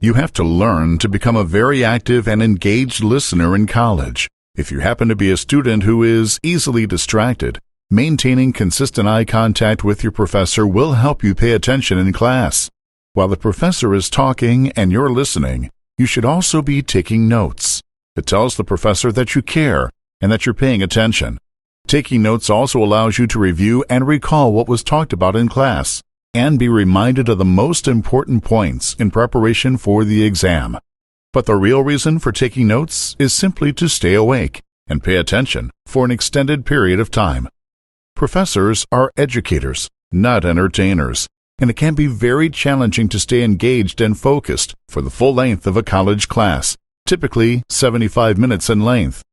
You have to learn to become a very active and engaged listener in college. If you happen to be a student who is easily distracted, maintaining consistent eye contact with your professor will help you pay attention in class. While the professor is talking and you're listening, you should also be taking notes. It tells the professor that you care and that you're paying attention. Taking notes also allows you to review and recall what was talked about in class and be reminded of the most important points in preparation for the exam. But the real reason for taking notes is simply to stay awake and pay attention for an extended period of time. Professors are educators, not entertainers, and it can be very challenging to stay engaged and focused for the full length of a college class, typically 75 minutes in length.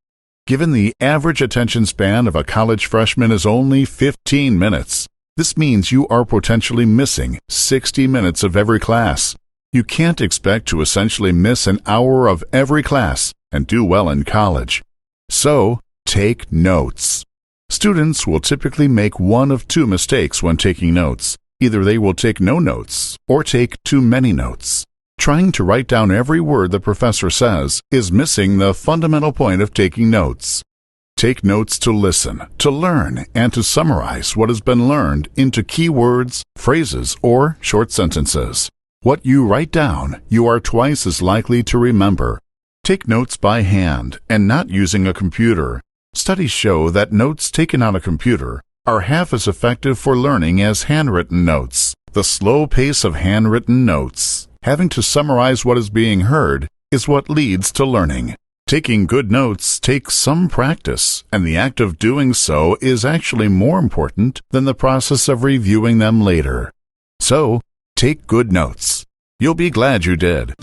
Given the average attention span of a college freshman is only 15 minutes, this means you are potentially missing 60 minutes of every class. You can't expect to essentially miss an hour of every class and do well in college. So, take notes. Students will typically make one of two mistakes when taking notes. Either they will take no notes or take too many notes. Trying to write down every word the professor says is missing the fundamental point of taking notes. Take notes to listen, to learn, and to summarize what has been learned into key words, phrases, or short sentences. What you write down, you are twice as likely to remember. Take notes by hand and not using a computer. Studies show that notes taken on a computer are half as effective for learning as handwritten notes. The slow pace of handwritten notes, having to summarize what is being heard, is what leads to learning. Taking good notes takes some practice, and the act of doing so is actually more important than the process of reviewing them later. So, take good notes. You'll be glad you did.